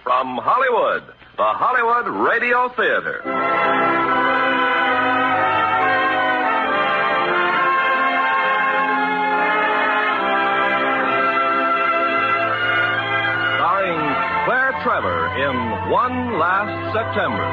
From Hollywood, the Hollywood Radio Theatre. Starring Claire Trevor in One Last September.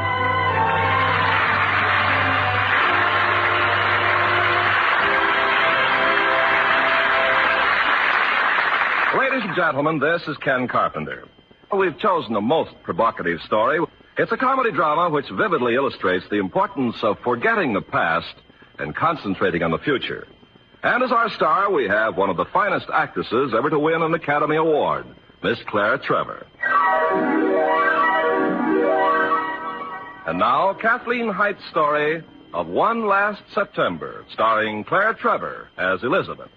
Ladies and gentlemen, this is Ken Carpenter. We've chosen a most provocative story. It's a comedy drama which vividly illustrates the importance of forgetting the past and concentrating on the future. And as our star, we have one of the finest actresses ever to win an Academy Award, Miss Claire Trevor. And now, Kathleen Height's story of One Last September, starring Claire Trevor as Elizabeth.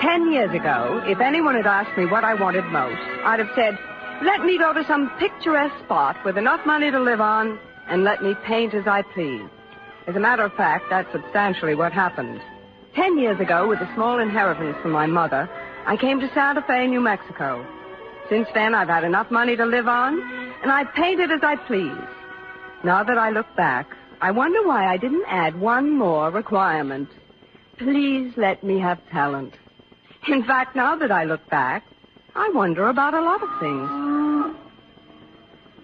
10 years ago, if anyone had asked me what I wanted most, I'd have said, let me go to some picturesque spot with enough money to live on and let me paint as I please. As a matter of fact, that's substantially what happened. 10 years ago, with a small inheritance from my mother, I came to Santa Fe, New Mexico. Since then, I've had enough money to live on, and I painted as I please. Now that I look back, I wonder why I didn't add one more requirement. Please let me have talent. In fact, now that I look back, I wonder about a lot of things.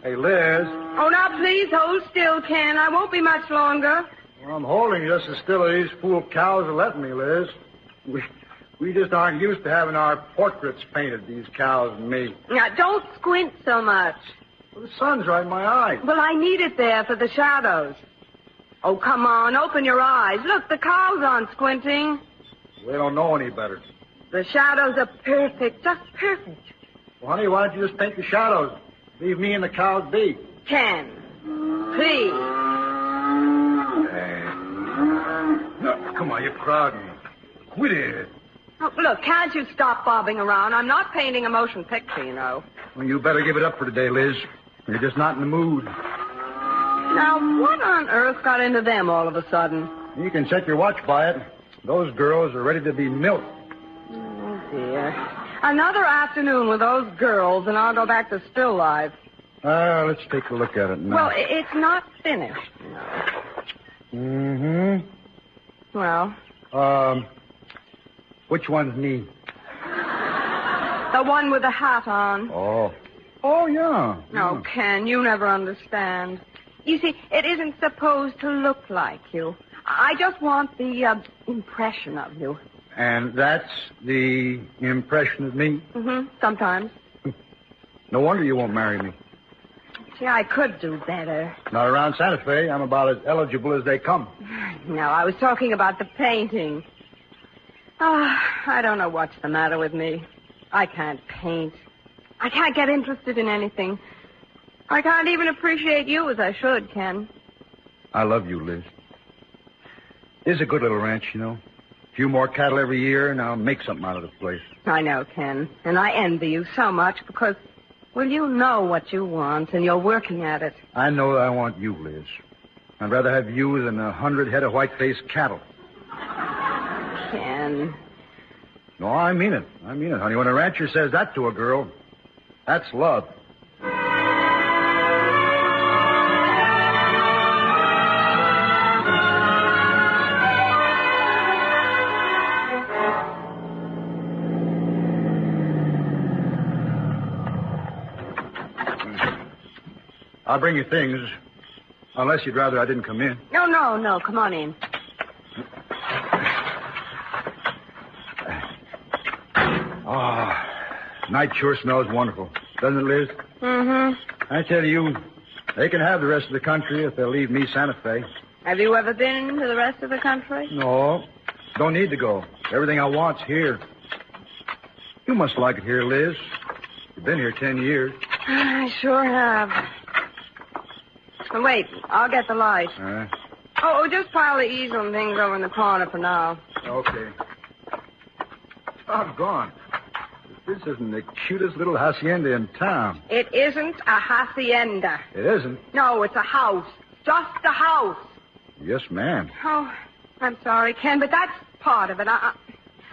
Hey, Liz. Oh, now, please hold still, Ken. I won't be much longer. Well, I'm holding just as still as these fool cows are letting me, Liz. We just aren't used to having our portraits painted, these cows and me. Now, don't squint so much. Well, the sun's right in my eyes. Well, I need it there for the shadows. Oh, come on, open your eyes. Look, the cows aren't squinting. They don't know any better. The shadows are perfect, just perfect. Well, honey, why don't you just paint the shadows? Leave me and the cows be. Ken, please. No, come on, you're crowding me. Quit it. Oh, look, can't you stop bobbing around? I'm not painting a motion picture, you know. Well, you better give it up for today, Liz. You're just not in the mood. Now, what on earth got into them all of a sudden? You can set your watch by it. Those girls are ready to be milked. Oh, dear. Another afternoon with those girls, and I'll go back to still life. Let's take a look at it now. Well, it's not finished, you know. Mm-hmm. Well? Which one's me? The one with the hat on. Oh, yeah. No, Ken, you never understand. You see, it isn't supposed to look like you. I just want the impression of you. And that's the impression of me? Mm-hmm, sometimes. No wonder you won't marry me. See, I could do better. Not around Santa Fe. I'm about as eligible as they come. No, I was talking about the painting. I don't know what's the matter with me. I can't paint. I can't get interested in anything. I can't even appreciate you as I should, Ken. I love you, Liz. This is a good little ranch, you know. A few more cattle every year, and I'll make something out of the place. I know, Ken. And I envy you so much because, well, you know what you want, and you're working at it. I know that I want you, Liz. I'd rather have you than 100 head of white-faced cattle. Ken. No, I mean it. I mean it, honey. When a rancher says that to a girl, that's love. I'll bring you things, unless you'd rather I didn't come in. No. Come on in. Night sure smells wonderful. Doesn't it, Liz? Mm-hmm. I tell you, they can have the rest of the country if they'll leave me Santa Fe. Have you ever been to the rest of the country? No. Don't need to go. Everything I want's here. You must like it here, Liz. You've been here 10 years. I sure have. Well, wait, I'll get the light. Oh, just pile the easel and things over in the corner for now. Okay. Doggone. This isn't the cutest little hacienda in town. It isn't a hacienda. It isn't? No, it's a house. Just a house. Yes, ma'am. Oh, I'm sorry, Ken, but that's part of it.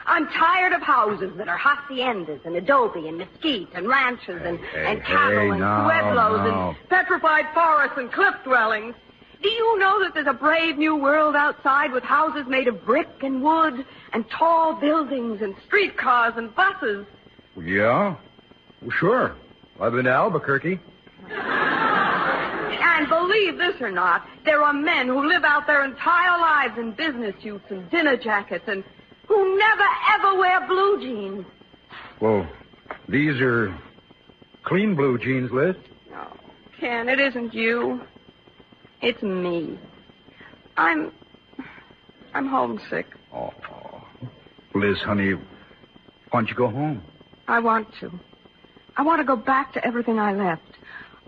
I'm tired of houses that are haciendas and adobe and mesquite and ranches and cattle and pueblos and petrified forests and cliff dwellings. Do you know that there's a brave new world outside with houses made of brick and wood and tall buildings and streetcars and buses? Yeah? Well, sure. I've been to Albuquerque. And believe this or not, there are men who live out their entire lives in business suits and dinner jackets and who never, ever wear blue jeans. Well, these are clean blue jeans, Liz. No, Ken, it isn't you. It's me. I'm homesick. Oh, Liz, honey, why don't you go home? I want to. I want to go back to everything I left.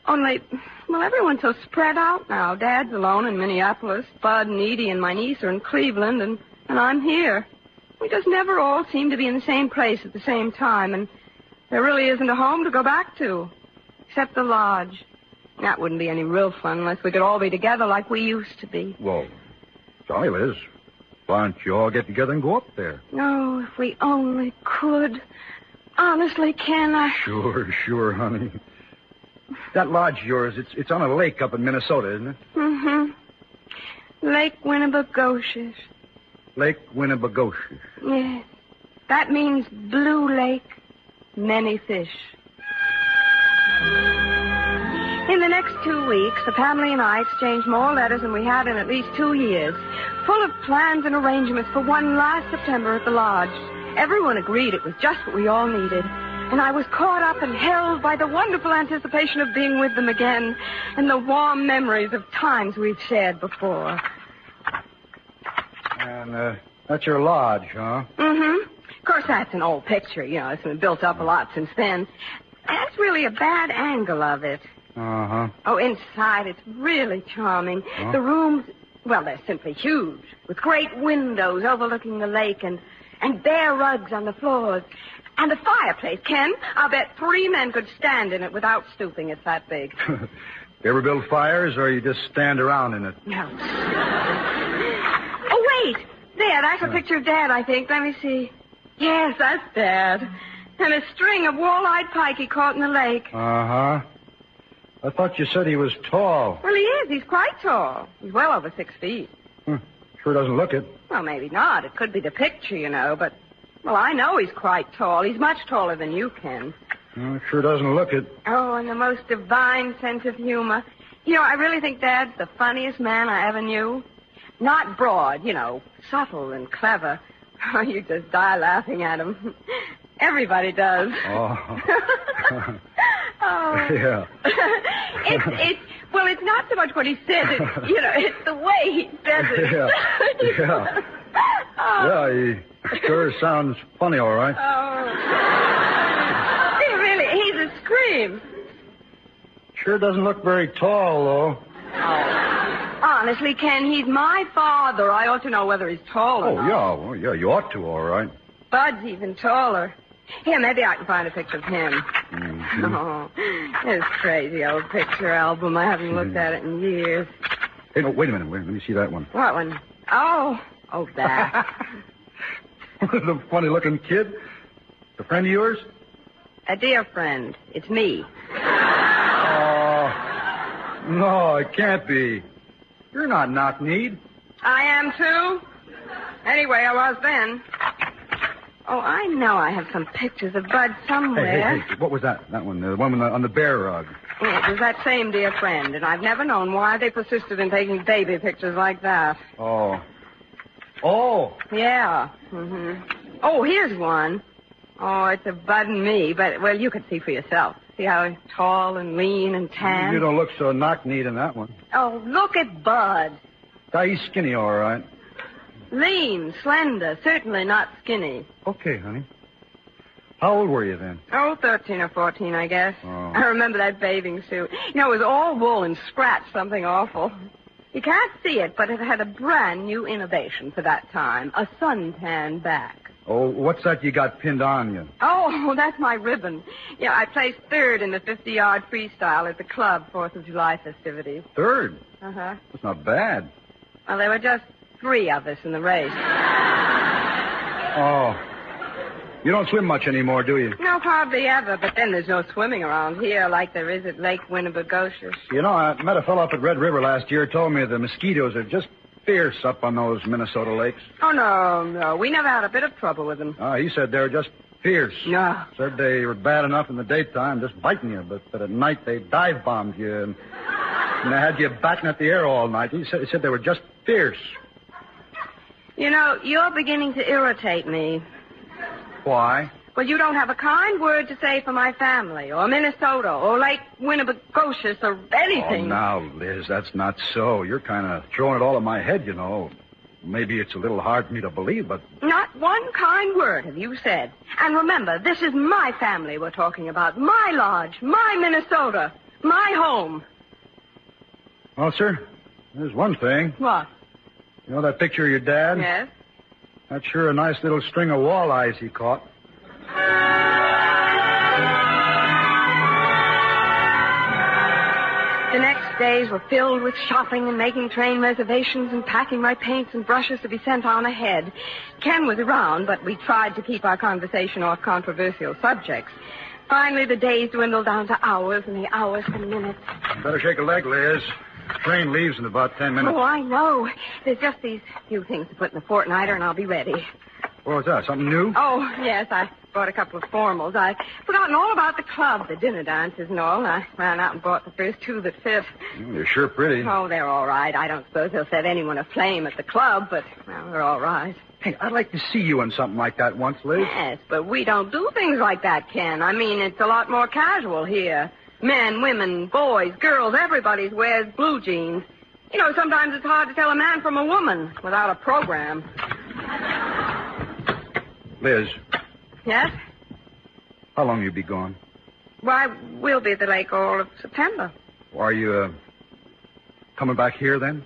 Only, well, everyone's so spread out now. Dad's alone in Minneapolis. Bud and Edie and my niece are in Cleveland, and I'm here. We just never all seem to be in the same place at the same time, and there really isn't a home to go back to, except the lodge. That wouldn't be any real fun unless we could all be together like we used to be. Well, sorry, Liz. Why don't you all get together and go up there? Oh, if we only could. Honestly, Ken, Sure, honey. That lodge of yours, it's on a lake up in Minnesota, isn't it? Mm-hmm. Lake Winnebagoshish. Lake Winnebagoshish. Yes. That means blue lake, many fish. In the next 2 weeks, the family and I exchanged more letters than we had in at least 2 years, full of plans and arrangements for one last September at the lodge. Everyone agreed it was just what we all needed, and I was caught up and held by the wonderful anticipation of being with them again and the warm memories of times we've shared before. And that's your lodge, huh? Mm-hmm. Of course, that's an old picture. You know, it's been built up a lot since then. That's really a bad angle of it. Uh-huh. Oh, inside, it's really charming. Huh? The rooms, well, they're simply huge, with great windows overlooking the lake and bare rugs on the floors. And the fireplace, Ken, I'll bet 3 men could stand in it without stooping. It's that big. You ever build fires, or you just stand around in it? No. Oh, wait. There, that's a picture of Dad, I think. Let me see. Yes, that's Dad. And a string of walleye pike he caught in the lake. Uh-huh. I thought you said he was tall. Well, he is. He's quite tall. He's well over 6 feet. Sure doesn't look it. Well, maybe not. It could be the picture, you know, but... Well, I know he's quite tall. He's much taller than you, Ken. It sure doesn't look it. Oh, and the most divine sense of humor. You know, I really think Dad's the funniest man I ever knew. Not broad, you know, subtle and clever. Oh, you just die laughing at him. Everybody does. Oh. Oh. Yeah. Well, it's not so much what he says. It's the way he says it. Yeah. Oh. Yeah, he sure sounds funny, all right. Oh. He's a scream. Sure doesn't look very tall, though. Oh. Honestly, Ken, he's my father. I ought to know whether he's tall or not. Yeah. Well, yeah, you ought to, all right. Bud's even taller. Here, maybe I can find a picture of him. Mm-hmm. Oh, this crazy old picture album. I haven't looked at it in years. Hey, no, wait a minute. Let me see that one. What one? Oh, that. The funny-looking kid? A friend of yours? A dear friend. It's me. Oh, no, it can't be. You're not knock-kneed. I am, too. Anyway, I was then. Oh, I know I have some pictures of Bud somewhere. Hey, what was that? That one, the one on the bear rug. Yeah, it was that same dear friend, and I've never known why they persisted in taking baby pictures like that. Oh. Yeah. Mm-hmm. Oh, here's one. Oh, it's of Bud and me, but, well, you could see for yourself. See how tall and lean and tan? You don't look so knock-kneed in that one. Oh, look at Bud. He's skinny, all right. Lean, slender, certainly not skinny. Okay, honey. How old were you then? Oh, 13 or 14, I guess. Oh. I remember that bathing suit. You know, it was all wool and scratched, something awful. You can't see it, but it had a brand new innovation for that time, a suntan back. Oh, what's that you got pinned on you? Oh, that's my ribbon. Yeah, I placed 3rd in the 50-yard freestyle at the club 4th of July festivities. 3rd? Uh-huh. That's not bad. Well, there were just 3 of us in the race. Oh. You don't swim much anymore, do you? No, hardly ever. But then there's no swimming around here like there is at Lake Winnebagoshus. You know, I met a fellow up at Red River last year, told me the mosquitoes are just fierce up on those Minnesota lakes. Oh, no. We never had a bit of trouble with them. He said they were just fierce. No. Said they were bad enough in the daytime, just biting you, but at night they dive-bombed you, and they had you batting at the air all night. He said they were just fierce. You know, you're beginning to irritate me. Why? Well, you don't have a kind word to say for my family, or Minnesota, or Lake Winnebagoshus, or anything. Oh, now, Liz, that's not so. You're kind of throwing it all in my head, you know. Maybe it's a little hard for me to believe, but... Not one kind word have you said. And remember, this is my family we're talking about. My lodge, my Minnesota, my home. Well, sir, there's one thing. What? You know that picture of your dad? Yes. That's sure a nice little string of walleyes he caught. The next days were filled with shopping and making train reservations and packing my paints and brushes to be sent on ahead. Ken was around, but we tried to keep our conversation off controversial subjects. Finally, the days dwindled down to hours and the hours to minutes. Better shake a leg, Liz. The train leaves in about 10 minutes. Oh, I know. There's just these few things to put in the fortnighter, and I'll be ready. What was that, something new? Oh, yes, I bought a couple of formals. I'd forgotten all about the club, the dinner dances and all. I ran out and bought the first 2 that fit. They're sure pretty. Oh, they're all right. I don't suppose they'll set anyone aflame at the club, but, well, they're all right. Hey, I'd like to see you in something like that once, Liz. Yes, but we don't do things like that, Ken. I mean, it's a lot more casual here. Men, women, boys, girls, everybody wears blue jeans. You know, sometimes it's hard to tell a man from a woman without a program. Liz. Yes? How long you be gone? Why, we'll be at the lake all of September. Are you, coming back here then?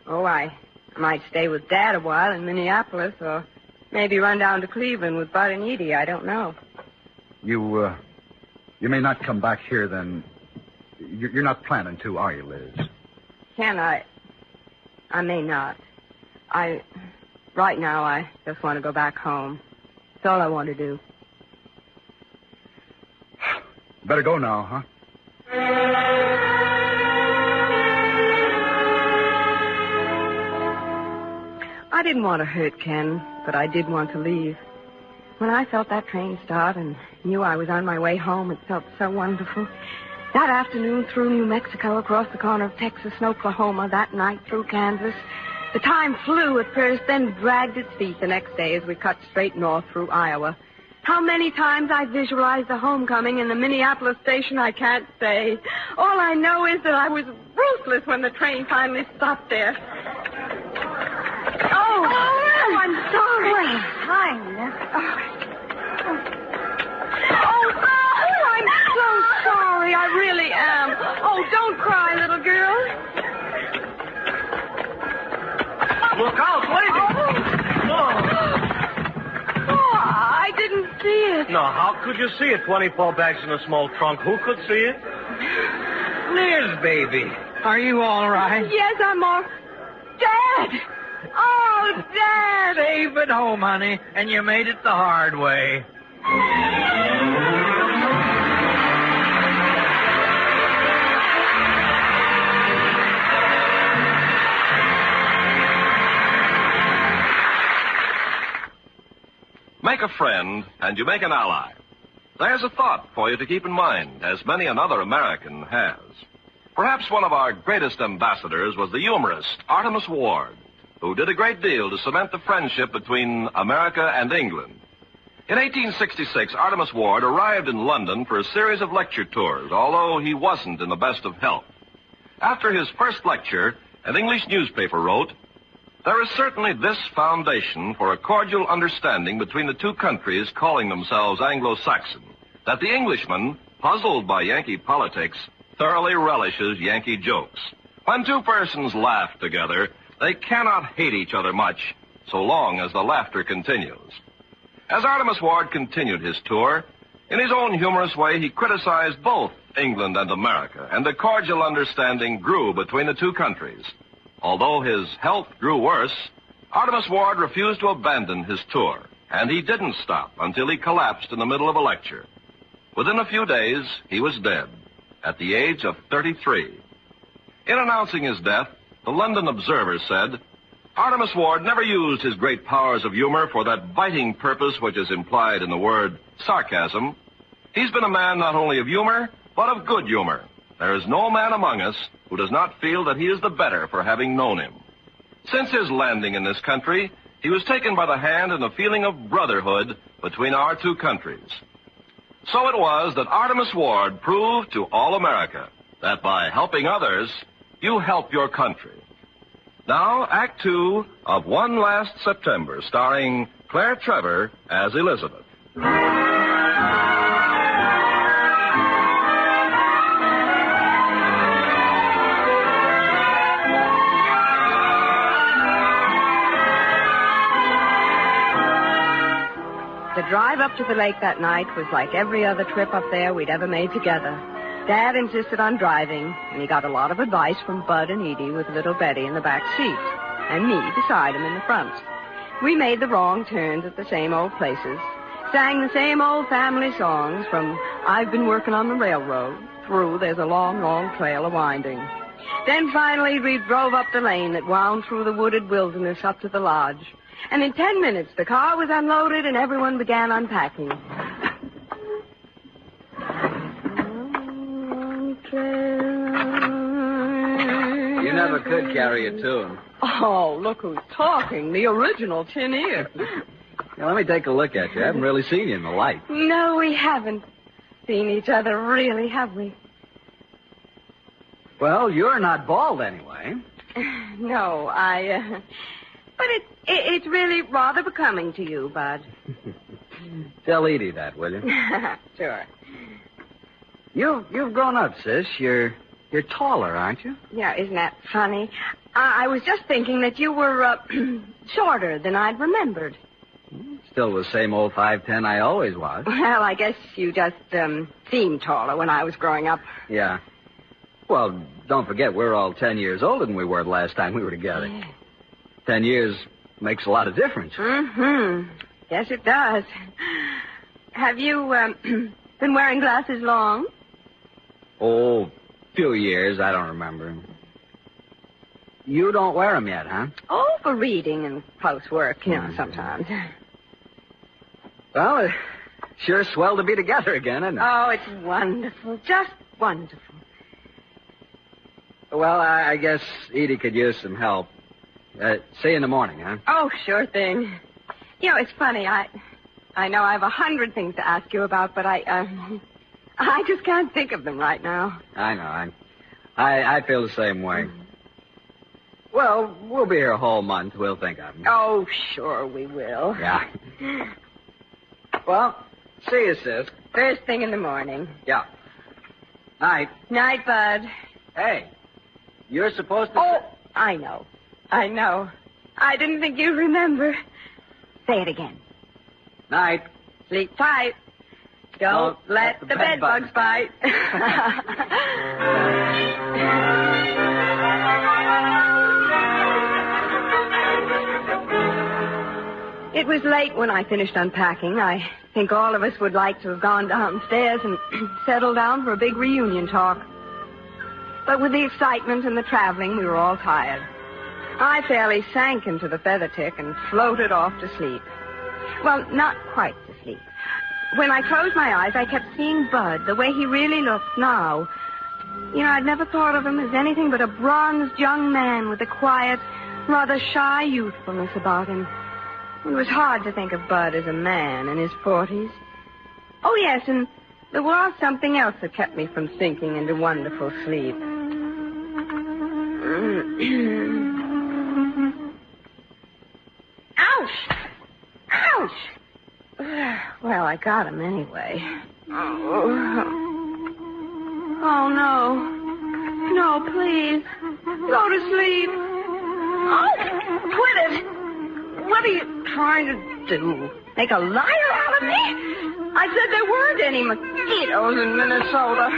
Oh, I might stay with Dad a while in Minneapolis, or maybe run down to Cleveland with Bud and Edie. I don't know. You may not come back here then. You're not planning to, are you, Liz? Ken, I may not. Right now, I just want to go back home. That's all I want to do. Better go now, huh? I didn't want to hurt Ken, but I did want to leave. When I felt that train start and knew I was on my way home, it felt so wonderful. That afternoon through New Mexico, across the corner of Texas and Oklahoma, that night through Kansas. The time flew at first, then dragged its feet the next day as we cut straight north through Iowa. How many times I visualized the homecoming in the Minneapolis station, I can't say. All I know is that I was ruthless when the train finally stopped there. Oh, I'm sorry. Well, hi, Nina. Oh, I'm so sorry. I really am. Oh, don't cry, little girl. Look out, lady! Oh, I didn't see it. No, how could you see it? 24 bags in a small trunk. Who could see it? Liz, baby. Are you all right? Yes, I'm all... Dad! Oh, Dad! Safe at home, honey, and you made it the hard way. Make a friend, and you make an ally. There's a thought for you to keep in mind, as many another American has. Perhaps one of our greatest ambassadors was the humorist Artemus Ward, who did a great deal to cement the friendship between America and England. In 1866, Artemus Ward arrived in London for a series of lecture tours, although he wasn't in the best of health. After his first lecture, an English newspaper wrote, "There is certainly this foundation for a cordial understanding between the two countries calling themselves Anglo-Saxon, that the Englishman, puzzled by Yankee politics, thoroughly relishes Yankee jokes. When two persons laugh together, they cannot hate each other much, so long as the laughter continues." As Artemus Ward continued his tour, in his own humorous way, he criticized both England and America, and a cordial understanding grew between the two countries. although his health grew worse, Artemus Ward refused to abandon his tour, and he didn't stop until he collapsed in the middle of a lecture. Within a few days, he was dead, at the age of 33. In announcing his death, the London Observer said, Artemus Ward never used his great powers of humor for that biting purpose which is implied in the word sarcasm. He's been a man not only of humor, but of good humor. There is no man among us who does not feel that he is the better for having known him. Since his landing in this country, he was taken by the hand in a feeling of brotherhood between our two countries. So it was that Artemus Ward proved to all America that by helping others, you help your country. Now, Act 2 of One Last September, starring Claire Trevor as Elizabeth. The drive up to the lake that night was like every other trip up there we'd ever made together. Dad insisted on driving, and he got a lot of advice from Bud and Edie with little Betty in the back seat, and me beside him in the front. We made the wrong turns at the same old places, sang the same old family songs from I've Been Working on the Railroad through There's a Long, Long Trail a-Winding. Then finally we drove up the lane that wound through the wooded wilderness up to the lodge. And in 10 minutes, the car was unloaded and everyone began unpacking. You never could carry a tune. Oh, look who's talking. The original tin ear. Now, let me take a look at you. I haven't really seen you in the light. No, we haven't seen each other, really, have we? Well, you're not bald anyway. No, But it's really rather becoming to you, Bud. Tell Edie that, will you? Sure. You've grown up, sis. You're taller, aren't you? Yeah, isn't that funny? I was just thinking that you were shorter than I'd remembered. Still the same old 5'10" I always was. Well, I guess you just seemed taller when I was growing up. Yeah. Well, don't forget, we're all 10 years older than we were the last time we were together. Yeah. 10 years makes a lot of difference. Mm-hmm. Yes, it does. Have you been wearing glasses long? Oh, few years. I don't remember. You don't wear them yet, huh? Oh, for reading and close work, sometimes. Well, it's sure swell to be together again, isn't it? Oh, it's wonderful. Just wonderful. Well, I guess Edie could use some help. See you in the morning, huh? Oh, sure thing. You know, it's funny. I know I have 100 things to ask you about, but I just can't think of them right now. I know. I feel the same way. Well, we'll be here a whole month. We'll think of them. Oh, sure we will. Yeah. Well, see you, sis. First thing in the morning. Yeah. Night. Night, Bud. Hey, you're supposed to... Oh, I know. I didn't think you'd remember. Say it again. Night. Sleep tight. Don't let the bed bugs bite. It was late when I finished unpacking. I think all of us would like to have gone downstairs and settled down for a big reunion talk. But with the excitement and the traveling, we were all tired. I fairly sank into the feather tick and floated off to sleep. Well, not quite to sleep. When I closed my eyes, I kept seeing Bud, the way he really looks now. You know, I'd never thought of him as anything but a bronzed young man with a quiet, rather shy youthfulness about him. It was hard to think of Bud as a man in his 40s. Oh, yes, and there was something else that kept me from sinking into wonderful sleep. Ouch! Ouch! Well, I got him anyway. Oh, no. No, please. Go to sleep. Oh, quit it. What are you trying to do? Make a liar out of me? I said there weren't any mosquitoes in Minnesota.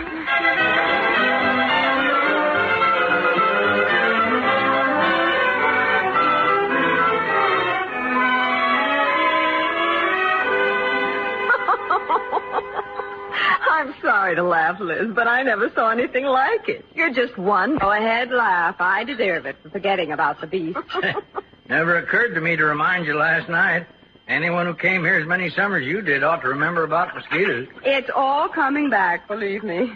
sorry to laugh, Liz, but I never saw anything like it. You're just one. Go ahead, laugh. I deserve it for forgetting about the beast. Never occurred to me to remind you last night. Anyone who came here as many summers you did ought to remember about mosquitoes. It's all coming back, believe me.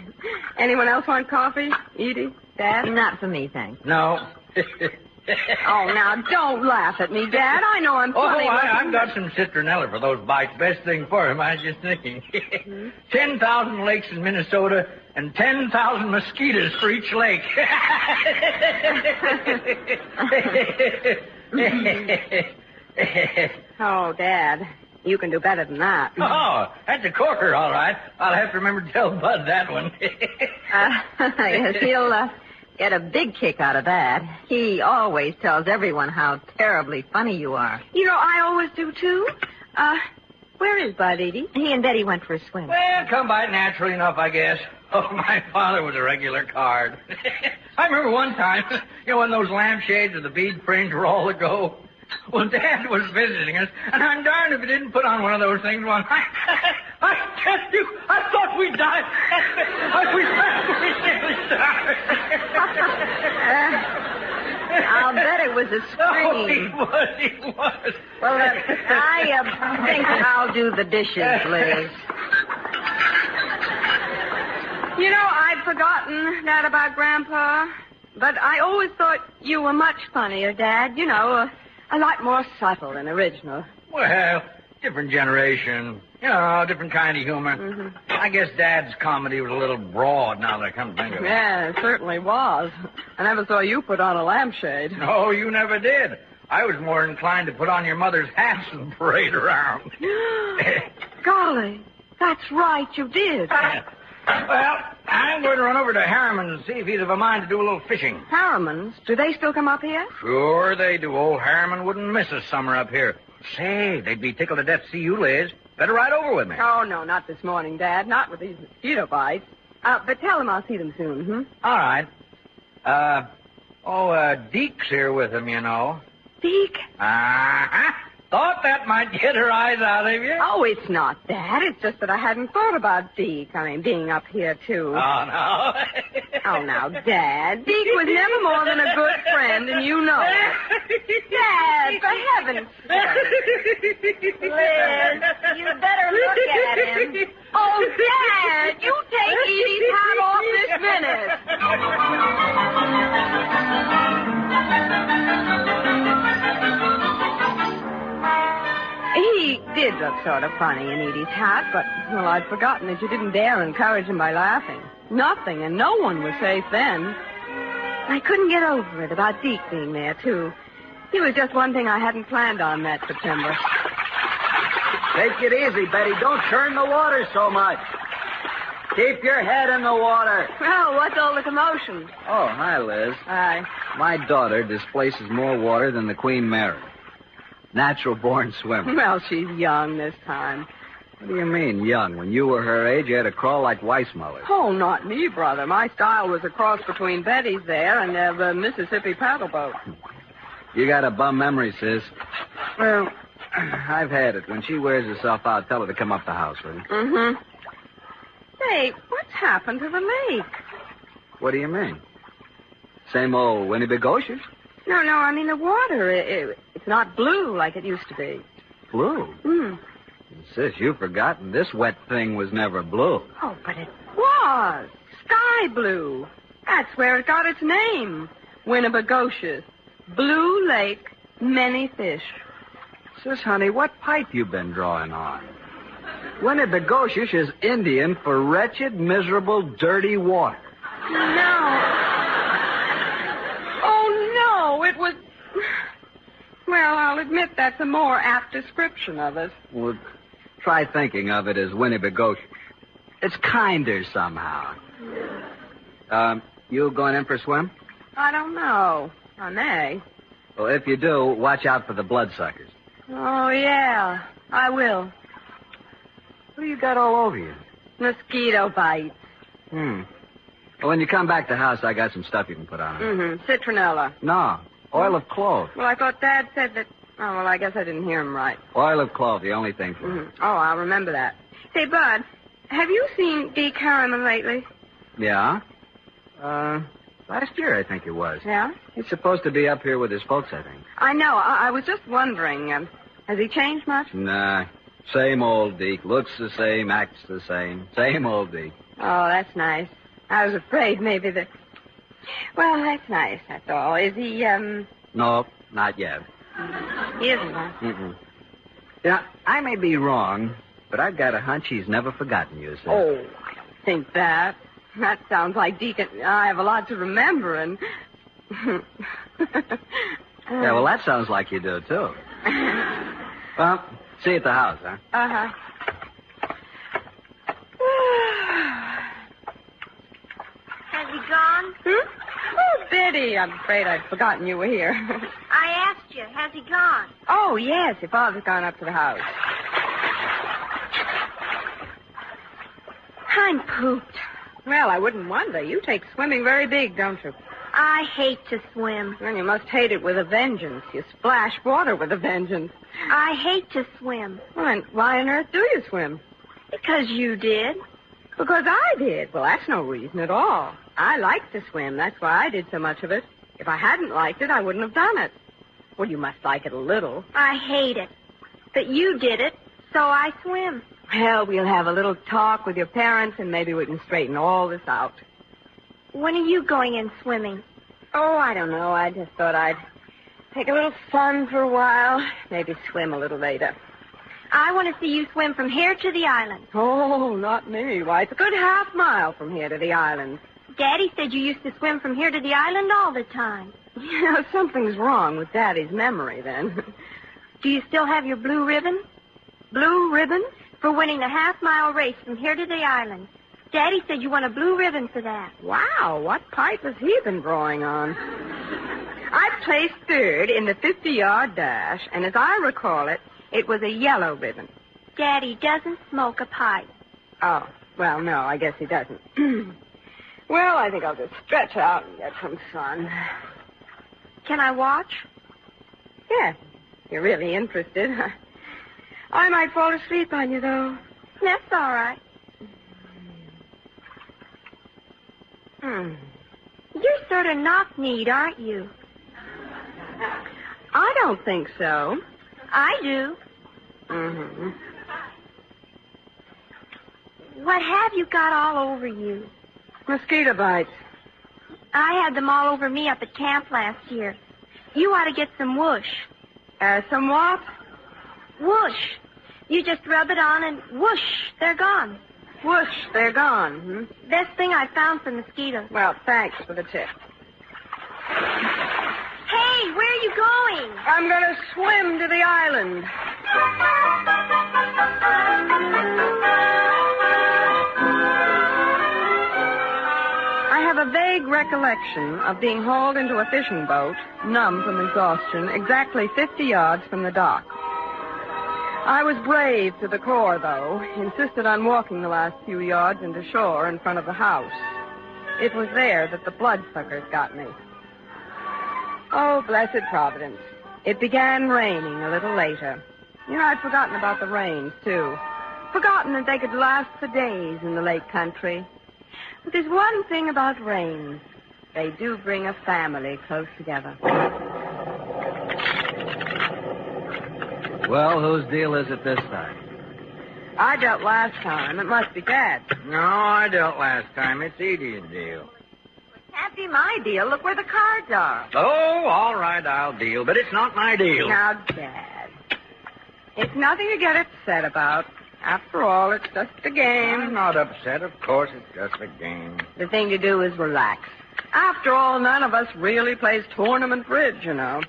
Anyone else want coffee? Edie? Dad? Not for me, thanks. No. Oh, now, don't laugh at me, Dad. I know I'm funny. I've got some citronella for those bites. Best thing for him, I was just thinking. 10,000 lakes in Minnesota and 10,000 mosquitoes for each lake. Oh, Dad, you can do better than that. Oh, that's a corker, all right. I'll have to remember to tell Bud that one. Yes, he'll get a big kick out of that. He always tells everyone how terribly funny you are. You know, I always do, too. Where is Bud, Edie? He and Betty went for a swim. Well, come by naturally enough, I guess. Oh, my father was a regular card. I remember one time, when those lampshades with the bead fringe were all ago. Well, Dad was visiting us, and I'm darned if he didn't put on one of those things one night. I tell you, I thought we died. We nearly died. I'll bet it was a scream. Oh, he was. Well, I think I'll do the dishes, Liz. You know, I'd forgotten that about Grandpa, but I always thought you were much funnier, Dad. You know, a lot more subtle and original. Well, different generation. Different kind of humor. Mm-hmm. I guess Dad's comedy was a little broad now that I come to think of it. Yeah, it certainly was. I never saw you put on a lampshade. No, you never did. I was more inclined to put on your mother's hats and parade around. Golly, that's right, you did. Well, I'm going to run over to Harriman's and see if he's of a mind to do a little fishing. Harriman's? Do they still come up here? Sure they do. Old Harriman wouldn't miss a summer up here. Say, they'd be tickled to death to see you, Liz. Better ride over with me. Oh, no, not this morning, Dad. Not with these mosquito bites. But tell them I'll see them soon, All right. Deke's here with him, you know. Deke? Uh-huh. Thought that might get her eyes out of you. Oh, it's not that. It's just that I hadn't thought about Deke. I mean, being up here, too. Oh, no. Oh, now, Dad. Deke was never more than a good friend, and you know it. Dad, for heaven's sake. Liz, you better look at him. Oh, Dad, you take Edie's hat off this minute. He did look sort of funny in Edie's hat, but, well, I'd forgotten that you didn't dare encourage him by laughing. Nothing, and no one was safe then. I couldn't get over it about Deke being there, too. He was just one thing I hadn't planned on that September. Take it easy, Betty. Don't churn the water so much. Keep your head in the water. Well, what's all the commotion? Oh, hi, Liz. Hi. My daughter displaces more water than the Queen Mary. Natural-born swimmer. Well, she's young this time. What do you mean, young? When you were her age, you had to crawl like Weissmuller. Oh, not me, brother. My style was a cross between Betty's there and the Mississippi paddle boat. You got a bum memory, sis. Well, I've had it. When she wears herself out, tell her to come up the house, will you? Mm-hmm. Say, what's happened to the lake? What do you mean? Same old Winnebagoshish? No, I mean the water. It's not blue like it used to be. Blue? Hmm. Sis, you've forgotten this wet thing was never blue. Oh, but it was. Sky blue. That's where it got its name. Winnebagoshish. Blue lake, many fish. Sis, honey, what pipe you been drawing on? Winnebagoshish is Indian for wretched, miserable, dirty water. No. Oh, no, it was... Well, I'll admit that's a more apt description of it. Well, try thinking of it as Winnebagoshish. It's kinder somehow. You going in for a swim? I don't know. I may. Well, if you do, watch out for the bloodsuckers. Oh, yeah, I will. What do you got all over you? Mosquito bites. Well, when you come back to the house, I got some stuff you can put on. Mm-hmm. Citronella. No, oil of clove. Well, I thought Dad said that... Oh, well, I guess I didn't hear him right. Oil of clove, the only thing for it. Oh, I'll remember that. Say, Bud, have you seen Deke Harriman lately? Yeah? Last year, I think it was. Yeah? He's supposed to be up here with his folks, I think. I know. I was just wondering, has he changed much? Nah. Same old Deke. Looks the same, acts the same. Same old Deke. Oh, that's nice. I was afraid maybe that... Well, that's nice, that's all. Is he, No, not yet. He isn't, huh? Mm-mm. Yeah, I may be wrong, but I've got a hunch he's never forgotten you, sir. Oh, I don't think that. That sounds like Deacon. I have a lot to remember, and... Yeah, well, that sounds like you do, too. Well, see you at the house, huh? Uh-huh. Has he gone? Oh, Betty, I'm afraid I'd forgotten you were here. I asked you, has he gone? Oh, yes, your father's gone up to the house. I'm pooped. Well, I wouldn't wonder. You take swimming very big, don't you? I hate to swim. Well, you must hate it with a vengeance. You splash water with a vengeance. I hate to swim. Well, and why on earth do you swim? Because you did. Because I did. Well, that's no reason at all. I like to swim. That's why I did so much of it. If I hadn't liked it, I wouldn't have done it. Well, you must like it a little. I hate it. But you did it, so I swim. Well, we'll have a little talk with your parents, and maybe we can straighten all this out. When are you going in swimming? Oh, I don't know. I just thought I'd take a little fun for a while. Maybe swim a little later. I want to see you swim from here to the island. Oh, not me. Why, it's a good half-mile from here to the island. Daddy said you used to swim from here to the island all the time. You know, something's wrong with Daddy's memory, then. Do you still have your blue ribbon? Blue ribbon? For winning a half-mile race from here to the island. Daddy said you won a blue ribbon for that. Wow, what pipe has he been drawing on? I placed third in the 50-yard dash, and as I recall it, it was a yellow ribbon. Daddy doesn't smoke a pipe. Oh, well, no, I guess he doesn't. Well, I think I'll just stretch out and get some sun. Can I watch? Yes, if you're really interested. I might fall asleep on you, though. That's all right. You're sort of knock-kneed, aren't you? I don't think so. I do. Mm-hmm. What have you got all over you? Mosquito bites. I had them all over me up at camp last year. You ought to get some whoosh. Some what? Whoosh. You just rub it on and whoosh, they're gone. Whoosh, they're gone. Best thing I found for mosquitoes. Well, thanks for the tip. Hey, where are you going? I'm going to swim to the island. I have a vague recollection of being hauled into a fishing boat, numb from exhaustion, exactly 50 yards from the dock. I was brave to the core, though, insisted on walking the last few yards into shore in front of the house. It was there that the bloodsuckers got me. Oh, blessed Providence. It began raining a little later. You know, I'd forgotten about the rains, too. Forgotten that they could last for days in the lake country. But there's one thing about rains. They do bring a family close together. Well, whose deal is it this time? I dealt last time. It must be Dad. No, I dealt last time. It's Edie's deal. Can't be my deal. Look where the cards are. Oh, all right, I'll deal, but it's not my deal. Now, Dad, it's nothing to get upset about. After all, it's just a game. I'm not upset. Of course, it's just a game. The thing to do is relax. After all, none of us really plays tournament bridge, you know.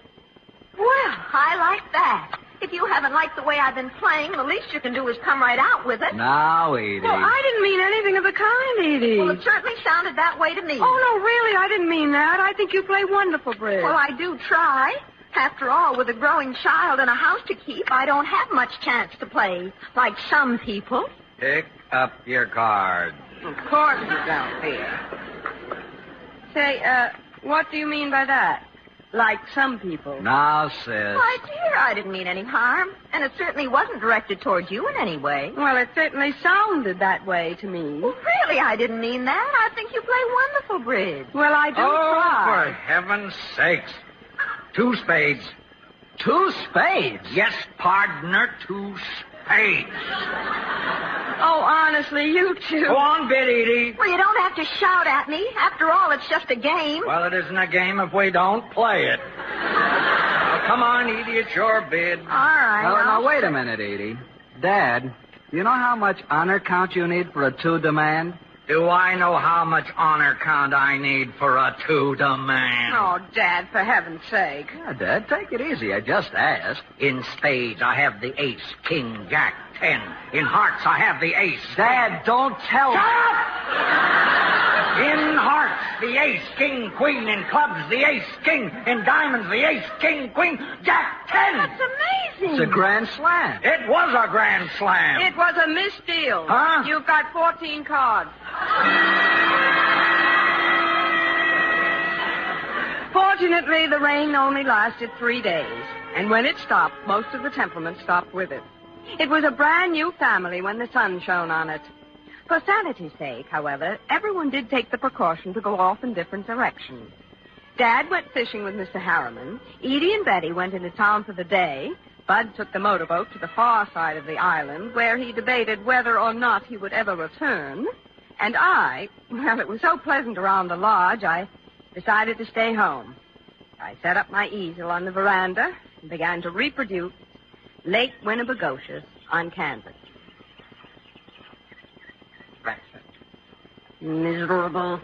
Well, I like that. If you haven't liked the way I've been playing, the least you can do is come right out with it. Now, Edie. Well, I didn't mean anything of the kind, Edie. Well, it certainly sounded that way to me. Oh, no, really, I didn't mean that. I think you play wonderful bridge. Well, I do try. After all, with a growing child and a house to keep, I don't have much chance to play, like some people. Pick up your cards. Of course you don't, Peter. Say, what do you mean by that? Like some people. Now, sis. My dear, I didn't mean any harm. And it certainly wasn't directed towards you in any way. Well, it certainly sounded that way to me. Well, really, I didn't mean that. I think you play wonderful bridge. Well, I do try. For heaven's sakes. 2 spades. 2 spades? Yes, partner, 2 spades. Oh, honestly, you two. Go on, bid, Edie. Well, you don't have to shout at me. After all, it's just a game. Well, it isn't a game if we don't play it. Now, come on, Edie, it's your bid. All right. Now, wait a minute, Edie. Dad, you know how much honor count you need for a 2 demand? Do I know how much honor count I need for a 2 demand? Oh, Dad, for heaven's sake. Yeah, Dad, take it easy. I just asked. In spades, I have the ace, king, jack, 10. In hearts, I have the ace. Dad, don't tell Shut up! In hearts, the ace, king, queen. In clubs, the ace, king. In diamonds, the ace, king, queen, jack, 10. That's amazing. It's a grand slam. It was a grand slam. It was a misdeal. Huh? You've got 14 cards. Fortunately, the rain only lasted 3 days. And when it stopped, most of the temperament stopped with it. It was a brand new family when the sun shone on it. For sanity's sake, however, everyone did take the precaution to go off in different directions. Dad went fishing with Mr. Harriman. Edie and Betty went into town for the day. Bud took the motorboat to the far side of the island, where he debated whether or not he would ever return. And well, it was so pleasant around the lodge, I decided to stay home. I set up my easel on the veranda and began to reproduce Lake Winnebagotius on canvas. Miserable,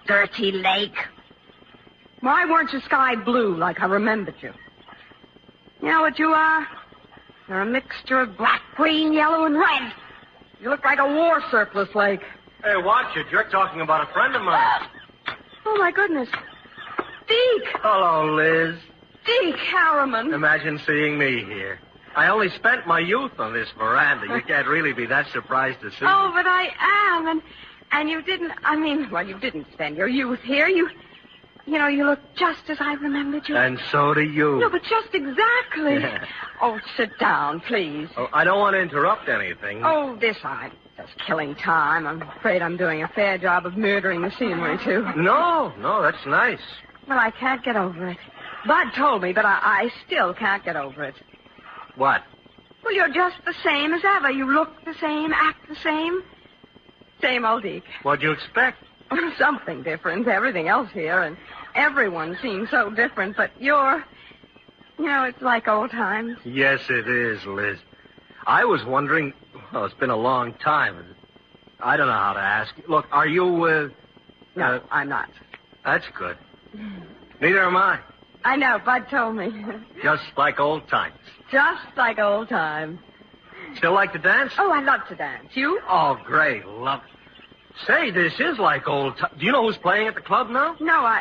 dirty lake. Why weren't you sky blue like I remembered you? You know what you are? You're a mixture of black, green, yellow, and red. You look like a war surplus lake. Hey, watch it. You're talking about a friend of mine. Oh, my goodness. Deke! Hello, Liz. Deke Harriman. Imagine seeing me here. I only spent my youth on this veranda. You can't really be that surprised to see me. Oh, but I am. And you didn't, you didn't spend your youth here. You look just as I remembered you. And so do you. No, but just exactly. Yeah. Oh, sit down, please. Oh, I don't want to interrupt anything. Oh, I'm just killing time. I'm afraid I'm doing a fair job of murdering the scenery, too. No, that's nice. Well, I can't get over it. Bud told me, but I still can't get over it. What? Well, you're just the same as ever. You look the same, act the same. Same old Deke. What'd you expect? Something different. Everything else here, and everyone seems so different, but it's like old times. Yes, it is, Liz. I was wondering, well, it's been a long time. I don't know how to ask you. Look, are you, No, I'm not. That's good. Neither am I. I know, Bud told me. Just like old times. Just like old times. Still like to dance? Oh, I love to dance. You? Oh, great. Love it. Say, this is like old times. Do you know who's playing at the club now? No,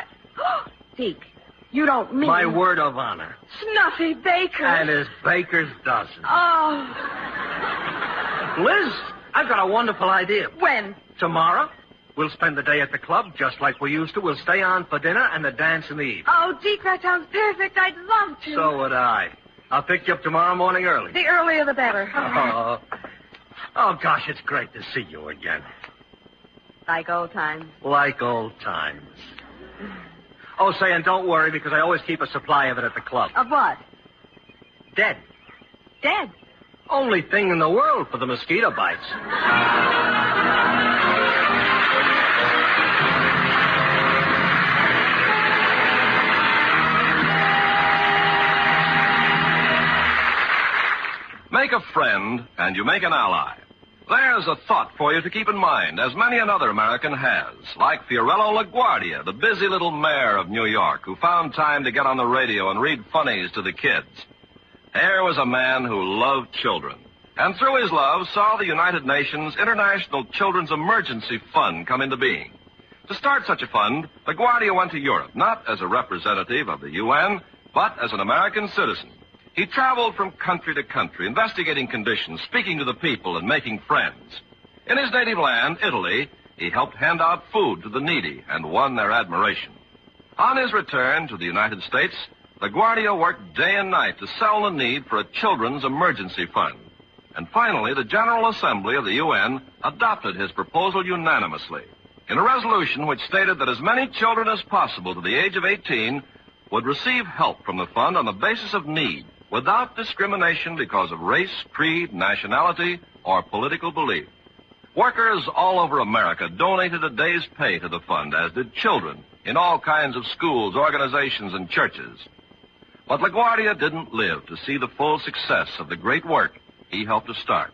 Deke, you don't mean... My word of honor. Snuffy Baker. And his baker's dozen. Oh. Liz, I've got a wonderful idea. When? Tomorrow. We'll spend the day at the club just like we used to. We'll stay on for dinner and the dance in the evening. Oh, Deke, that sounds perfect. I'd love to. So would I. I'll pick you up tomorrow morning early. The earlier the better. Oh, gosh, it's great to see you again. Like old times. Like old times. Oh, say, and don't worry, because I always keep a supply of it at the club. Of what? Dead. Dead? Only thing in the world for the mosquito bites. Make a friend, and you make an ally. There's a thought for you to keep in mind, as many another American has, like Fiorello LaGuardia, the busy little mayor of New York, who found time to get on the radio and read funnies to the kids. Here was a man who loved children, and through his love saw the United Nations International Children's Emergency Fund come into being. To start such a fund, LaGuardia went to Europe, not as a representative of the UN, but as an American citizen. He traveled from country to country, investigating conditions, speaking to the people, and making friends. In his native land, Italy, he helped hand out food to the needy and won their admiration. On his return to the United States, LaGuardia worked day and night to sell the need for a children's emergency fund. And finally, the General Assembly of the UN adopted his proposal unanimously in a resolution which stated that as many children as possible to the age of 18 would receive help from the fund on the basis of need, without discrimination because of race, creed, nationality, or political belief. Workers all over America donated a day's pay to the fund, as did children in all kinds of schools, organizations, and churches. But LaGuardia didn't live to see the full success of the great work he helped to start.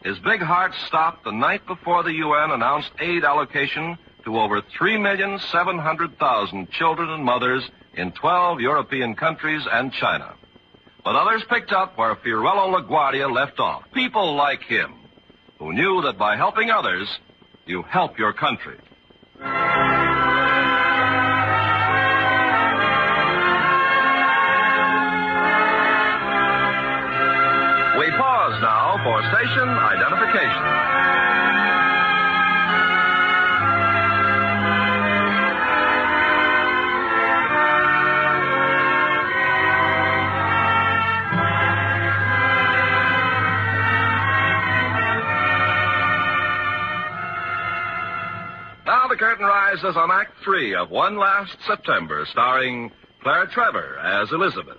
His big heart stopped the night before the UN announced aid allocation to over 3,700,000 children and mothers in 12 European countries and China. But others picked up where Fiorello LaGuardia left off. People like him, who knew that by helping others, you help your country. We pause now for station identification. Now the curtain rises on Act 3 of One Last September, starring Claire Trevor as Elizabeth.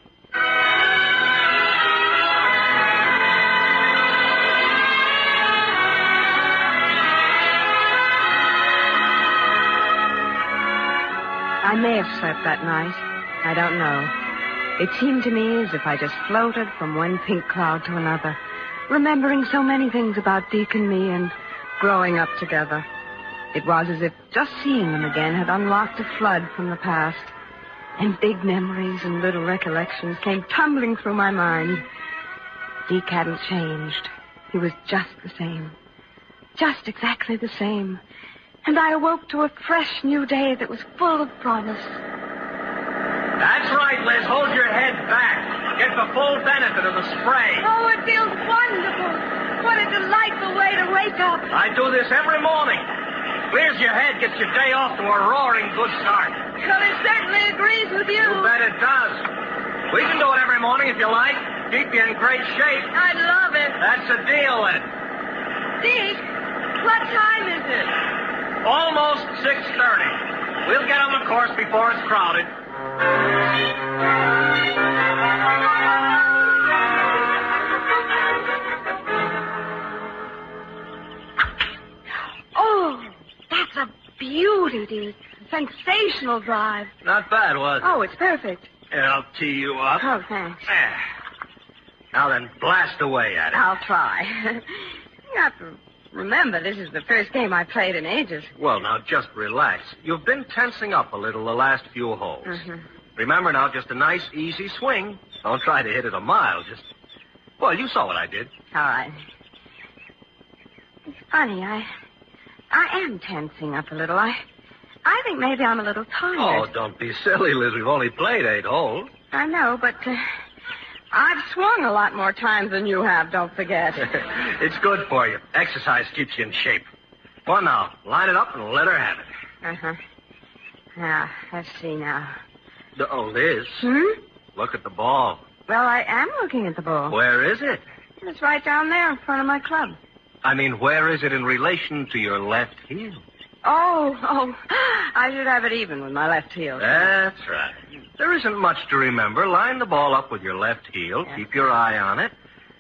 I may have slept that night. I don't know. It seemed to me as if I just floated from one pink cloud to another, remembering so many things about Deke and me and growing up together. It was as if just seeing them again had unlocked a flood from the past, and big memories and little recollections came tumbling through my mind. Deke hadn't changed. He was just the same. Just exactly the same. And I awoke to a fresh new day that was full of promise. That's right, Liz. Hold your head back. Get the full benefit of the spray. Oh, it feels wonderful. What a delightful way to wake up. I do this every morning. Clears your head, gets your day off to a roaring good start. Well, it certainly agrees with you. You bet it does. We can do it every morning if you like. Keep you in great shape. I'd love it. That's the deal, then. Deke, what time is it? Almost 6:30. We'll get on the course before it's crowded. Oh, that's a beauty, Deke. Sensational drive. Not bad, was it? Oh, it's perfect. Here, I'll tee you up. Oh, thanks. Now then, blast away at it. I'll try. You have to remember, this is the first game I played in ages. Well, now, just relax. You've been tensing up a little the last few holes. Mm-hmm. Remember now, just a nice, easy swing. Don't try to hit it a mile. Just, well, you saw what I did. All right. It's funny, I am tensing up a little. I think maybe I'm a little tired. Oh, don't be silly, Liz. We've only played 8 holes. I know, but I've swung a lot more times than you have, don't forget. It's good for you. Exercise keeps you in shape. Go on now. Line it up and let her have it. Uh-huh. Now, let's see now. Oh, Liz. Look at the ball. Well, I am looking at the ball. Where is it? It's right down there in front of my club. I mean, where is it in relation to your left heel? Oh, I should have it even with my left heel. That's right. There isn't much to remember. Line the ball up with your left heel. Yeah. Keep your eye on it.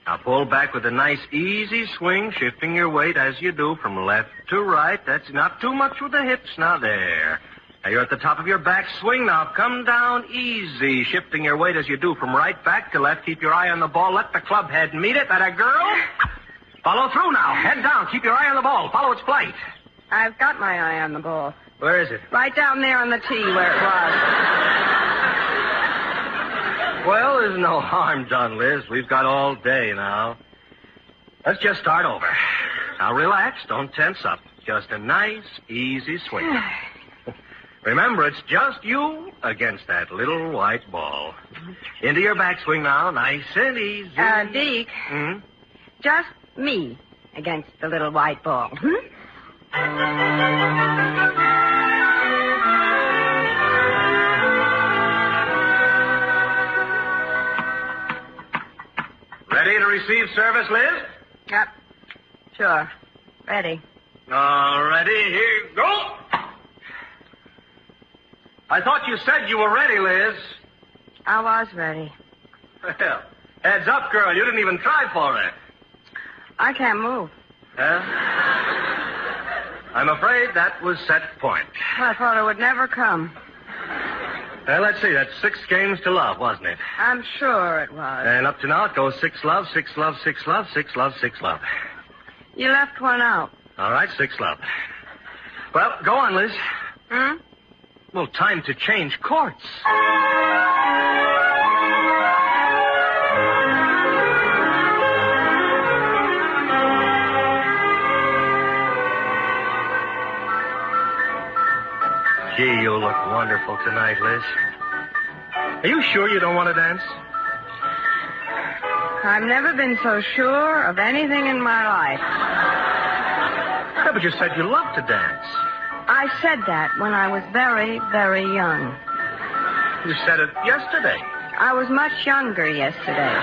Now pull back with a nice, easy swing, shifting your weight as you do from left to right. That's not too much with the hips. Now, there. Now, you're at the top of your back swing. Now, come down easy, shifting your weight as you do from right back to left. Keep your eye on the ball. Let the club head meet it. That a girl? Follow through now. Head down. Keep your eye on the ball. Follow its flight. I've got my eye on the ball. Where is it? Right down there on the tee where it was. Well, there's no harm done, Liz. We've got all day now. Let's just start over. Now, relax. Don't tense up. Just a nice, easy swing. Remember, it's just you against that little white ball. Into your backswing now. Nice and easy. Deke. Just me against the little white ball. to receive service, Liz? Yep. Sure. Ready. All ready. Here you go. I thought you said you were ready, Liz. I was ready. Well, heads up, girl. You didn't even try for it. I can't move. Huh? I'm afraid that was set point. I thought it would never come. Well, let's see. That's 6 games to love, wasn't it? I'm sure it was. And up to now, it goes 6 love, 6 love, 6 love, 6 love, 6 love. You left one out. All right, 6 love. Well, go on, Liz. Hmm? Well, time to change courts. Gee, you look wonderful tonight, Liz. Are you sure you don't want to dance? I've never been so sure of anything in my life. Yeah, but you said you loved to dance. I said that when I was very, very young. You said it yesterday. I was much younger yesterday.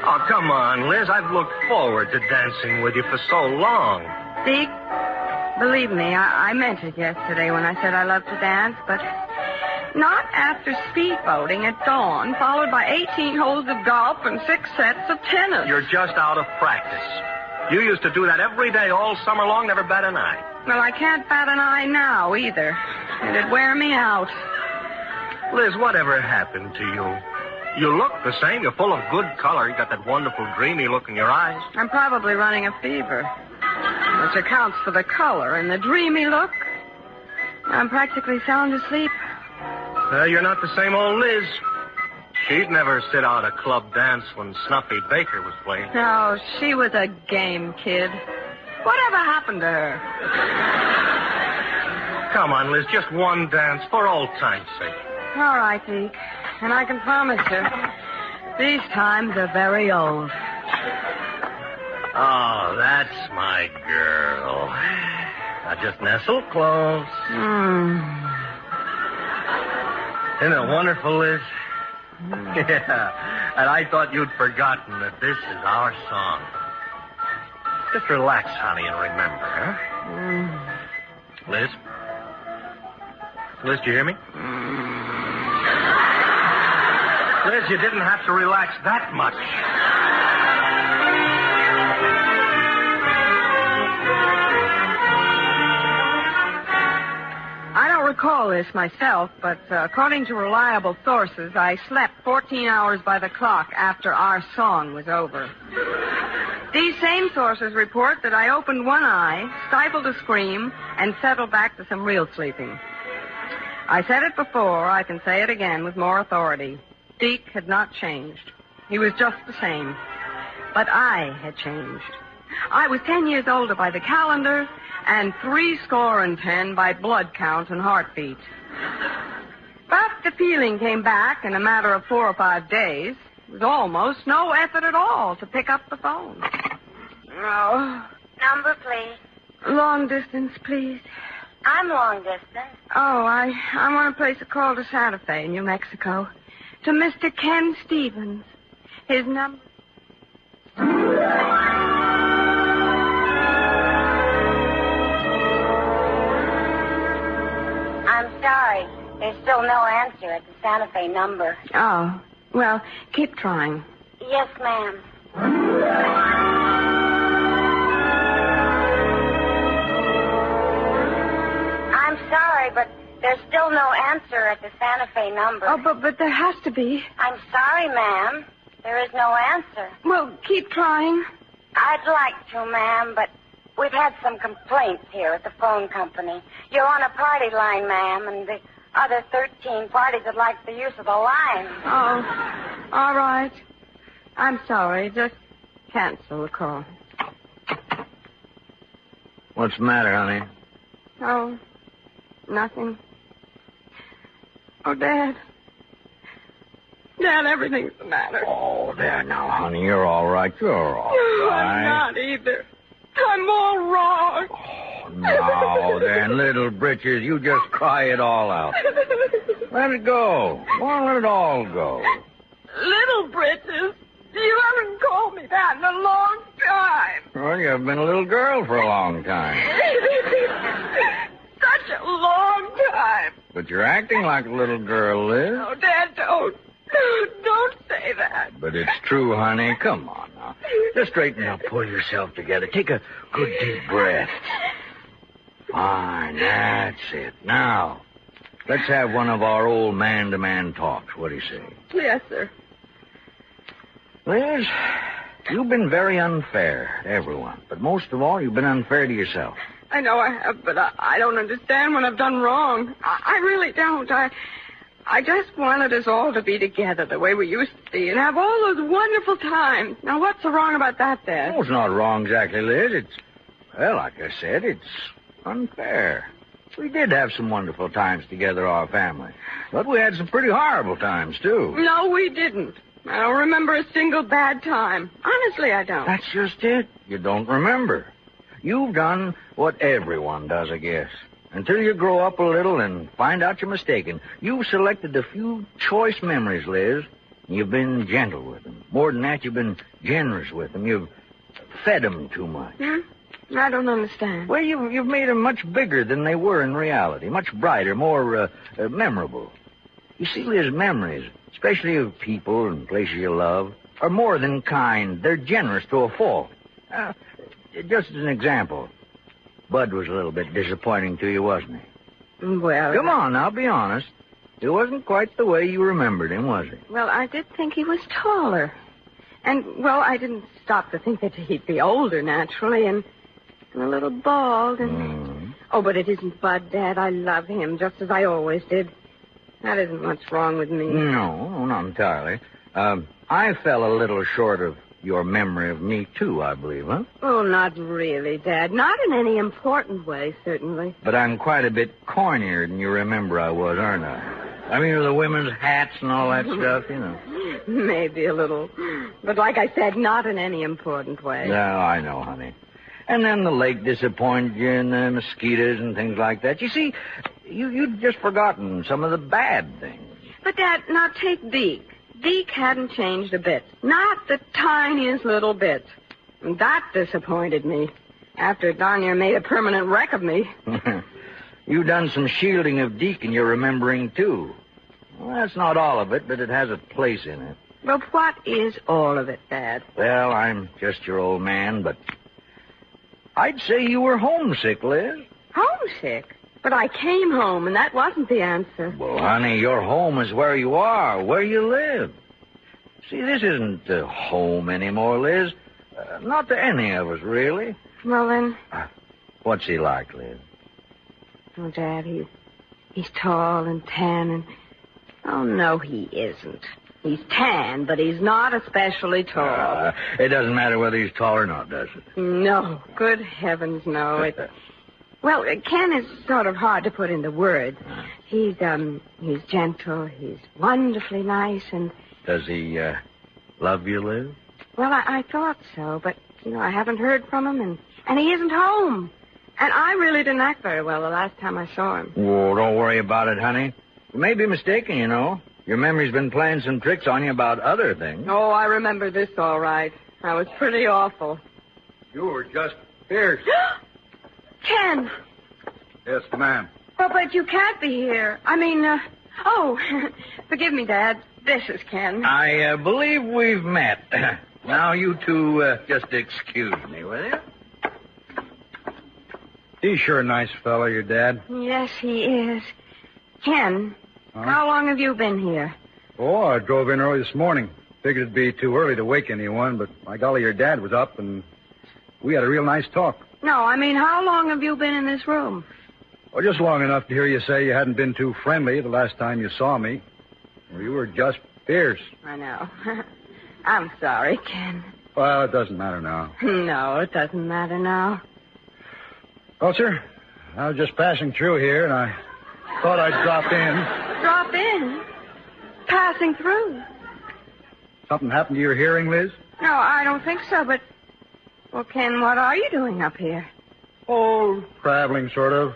Oh, come on, Liz. I've looked forward to dancing with you for so long. Deke, believe me, I meant it yesterday when I said I loved to dance, but not after speedboating at dawn, followed by 18 holes of golf and 6 sets of tennis. You're just out of practice. You used to do that every day all summer long, never bat an eye. Well, I can't bat an eye now, either. It'd wear me out. Liz, whatever happened to you? You look the same. You're full of good color. You got that wonderful, dreamy look in your eyes. I'm probably running a fever, which accounts for the color and the dreamy look. I'm practically sound asleep. You're not the same old Liz. She'd never sit out a club dance when Snuffy Baker was playing. No, she was a game kid. Whatever happened to her? Come on, Liz, just one dance for old time's sake. All right, Deke. And I can promise you, these times are very old. Oh, that's my girl. Now just nestle close. Isn't it wonderful, Liz? Yeah. And I thought you'd forgotten that this is our song. Just relax, honey, and remember, huh? Liz? Liz, do you hear me? Liz, you didn't have to relax that much. I don't recall this myself, but according to reliable sources, I slept 14 hours by the clock after our song was over. These same sources report that I opened one eye, stifled a scream, and settled back to some real sleeping. I said it before, I can say it again with more authority. Deke had not changed. He was just the same. But I had changed. I was 10 years older by the calendar and 70 by blood count and heartbeat. But the feeling came back in a matter of 4 or 5 days. It was almost no effort at all to pick up the phone. Oh. Number, please. Long distance, please. I'm long distance. Oh, I want to place a call to Santa Fe, New Mexico. To Mr. Ken Stevens. His number... I'm sorry. There's still no answer at the Santa Fe number. Oh, well, keep trying. Yes, ma'am. I'm sorry, but there's still no answer at the Santa Fe number. Oh, but there has to be. I'm sorry, ma'am. There is no answer. Well, keep trying. I'd like to, ma'am, but we've had some complaints here at the phone company. You're on a party line, ma'am, and the other 13 parties would like the use of the line. Oh, all right. I'm sorry. Just cancel the call. What's the matter, honey? Oh, nothing. Oh, Dad. Dad, everything's the matter. Oh, there now, honey. You're all right. You're all No, right. I'm not either. I'm all wrong. Oh, now then, little britches, you just cry it all out. Let it go. Well, let it all go. Little britches? You you've been a little girl for a long time. Such a long time. But you're acting like a little girl, Liz. Oh, Dad, don't. Don't say that. But it's true, honey. Come on now. Just straighten up. Pull yourself together. Take a good deep breath. Fine. That's it. Now, let's have one of our old man-to-man talks. What do you say? Yes, sir. Liz, you've been very unfair to everyone. But most of all, you've been unfair to yourself. I know I have, but I don't understand when I've done wrong. I really don't. I just wanted us all to be together the way we used to be and have all those wonderful times. Now, what's so wrong about that, Dad? Oh, it's not wrong exactly, Liz. Well, like I said, it's unfair. We did have some wonderful times together, our family. But we had some pretty horrible times, too. No, we didn't. I don't remember a single bad time. Honestly, I don't. That's just it. You don't remember. You've done what everyone does, I guess. Until you grow up a little and find out you're mistaken. You've selected a few choice memories, Liz. You've been gentle with them. More than that, you've been generous with them. You've fed them too much. I don't understand. Well, you've made them much bigger than they were in reality. Much brighter, more memorable. You see, Liz, memories, especially of people and places you love, are more than kind. They're generous to a fault. Just as an example, Bud was a little bit disappointing to you, wasn't he? Well... Come on, now, be honest. It wasn't quite the way you remembered him, was he? Well, I did think he was taller. And, well, I didn't stop to think that he'd be older, naturally, and a little bald, and... Oh, but it isn't Bud, Dad. I love him, just as I always did. That isn't what's wrong with me. No, not entirely. I fell a little short of your memory of me, too, I believe, huh? Oh, not really, Dad. Not in any important way, certainly. But I'm quite a bit cornier than you remember I was, aren't I? I mean, with the women's hats and all that stuff, you know. Maybe a little. But like I said, not in any important way. No, I know, honey. And then the lake disappointed you and the mosquitoes and things like that. You see, you'd just forgotten some of the bad things. But, Dad, now take Deke. Deke hadn't changed a bit. Not the tiniest little bit. And that disappointed me. After darn near made a permanent wreck of me. You've done some shielding of Deke in your remembering, too. Well, that's not all of it, but it has a place in it. But what is all of it, Dad? Well, I'm just your old man, but I'd say you were homesick, Liz. Homesick? But I came home, and that wasn't the answer. Well, honey, your home is where you are, where you live. See, this isn't home anymore, Liz. Not to any of us, really. Well, then... What's he like, Liz? Oh, Dad, he's tall and tan and... Oh, no, he isn't. He's tan, but he's not especially tall. It doesn't matter whether he's tall or not, does it? No. Good heavens, no. Well, Ken is sort of hard to put into words. He's gentle, he's wonderfully nice, and... Does he, love you, Liz? Well, I thought so, but, I haven't heard from him, and he isn't home. And I really didn't act very well the last time I saw him. Oh, don't worry about it, honey. You may be mistaken, Your memory's been playing some tricks on you about other things. Oh, I remember this all right. I was pretty awful. You were just fierce. Ken! Yes, ma'am. Oh, but you can't be here. I mean, forgive me, Dad. This is Ken. I believe we've met. Now you two just excuse me, will you? He's sure a nice fellow, your dad. Yes, he is. Ken, how long have you been here? Oh, I drove in early this morning. Figured it'd be too early to wake anyone, but by golly, your dad was up, and we had a real nice talk. No, I mean, how long have you been in this room? Well, just long enough to hear you say you hadn't been too friendly the last time you saw me. Well, you were just fierce. I know. I'm sorry, Ken. Well, it doesn't matter now. No, it doesn't matter now. Well, sir, I was just passing through here, and I thought I'd drop in. Drop in? Passing through? Something happened to your hearing, Liz? No, I don't think so, but... Well, Ken, what are you doing up here? Oh, traveling, sort of.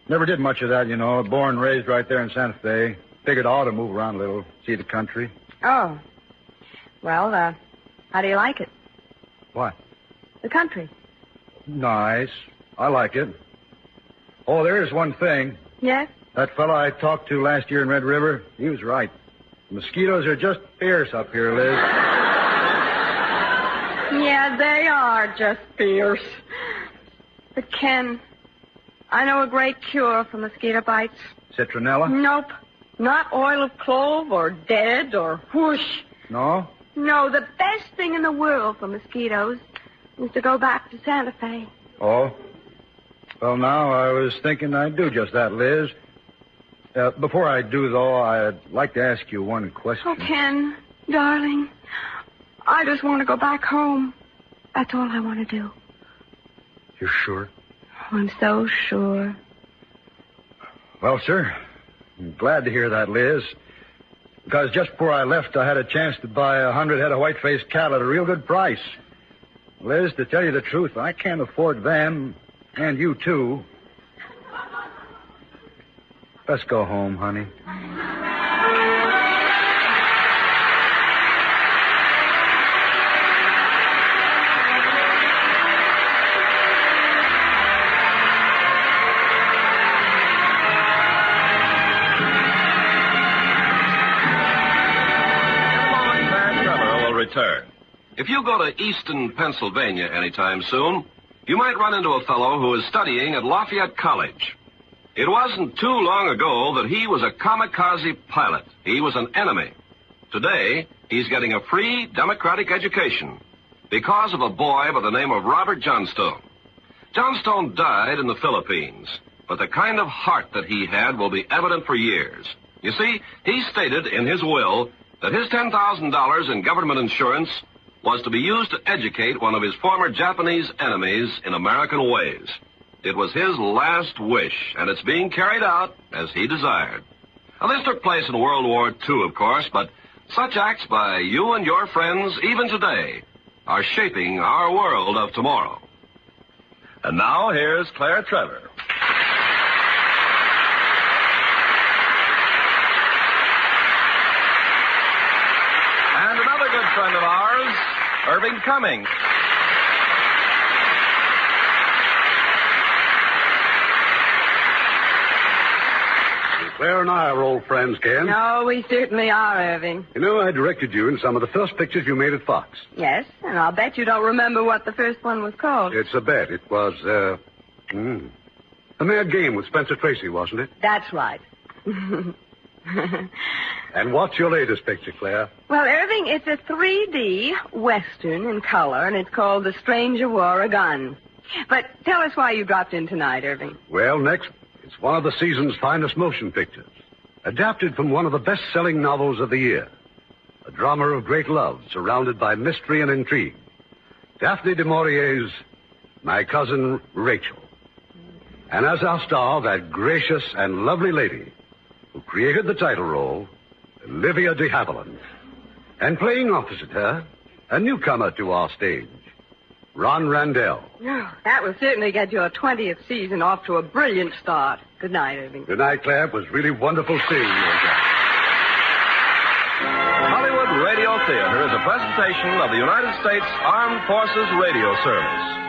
Never did much of that, Born and raised right there in Santa Fe. Figured I ought to move around a little, see the country. Oh. Well, how do you like it? What? The country. Nice. I like it. Oh, there is one thing. Yes? That fellow I talked to last year in Red River, he was right. Mosquitoes are just fierce up here, Liz. Yeah, they are just fierce. But, Ken, I know a great cure for mosquito bites. Citronella? Nope. Not oil of clove or dead or whoosh. No? No, the best thing in the world for mosquitoes is to go back to Santa Fe. Oh? Well, now, I was thinking I'd do just that, Liz. Before I do, though, I'd like to ask you one question. Oh, Ken, darling, I just want to go back home. That's all I want to do. You're sure? Oh, I'm so sure. Well, sir, I'm glad to hear that, Liz. Because just before I left, I had a chance to buy 100 head of white-faced cattle at a real good price. Liz, to tell you the truth, I can't afford them, and you, too. Let's go home, honey. Return. If you go to Easton, Pennsylvania anytime soon, you might run into a fellow who is studying at Lafayette College. It wasn't too long ago that he was a kamikaze pilot. He was an enemy. Today, he's getting a free democratic education because of a boy by the name of Robert Johnstone. Johnstone died in the Philippines, but the kind of heart that he had will be evident for years. You see, he stated in his will that his $10,000 in government insurance was to be used to educate one of his former Japanese enemies in American ways. It was his last wish, and it's being carried out as he desired. Now, this took place in World War II, of course, but such acts by you and your friends, even today, are shaping our world of tomorrow. And now, here's Claire Trevor. And another good friend of ours, Irving Cummings. Claire and I are old friends, Ken. No, we certainly are, Irving. You know, I directed you in some of the first pictures you made at Fox. Yes, and I'll bet you don't remember what the first one was called. It's a bet. It was, A Mad Game with Spencer Tracy, wasn't it? That's right. And what's your latest picture, Claire? Well, Irving, it's a 3D Western in color, and it's called The Stranger Wore a Gun. But tell us why you dropped in tonight, Irving. Well, next, it's one of the season's finest motion pictures, adapted from one of the best-selling novels of the year. A drama of great love, surrounded by mystery and intrigue. Daphne du Maurier's My Cousin Rachel. And as our star, that gracious and lovely lady who created the title role, Olivia de Havilland. And playing opposite her, a newcomer to our stage, Ron Randell. Oh, that will certainly get your 20th season off to a brilliant start. Good night, Irving. Good night, Claire. It was really wonderful seeing you again. Hollywood Radio Theater is a presentation of the United States Armed Forces Radio Service.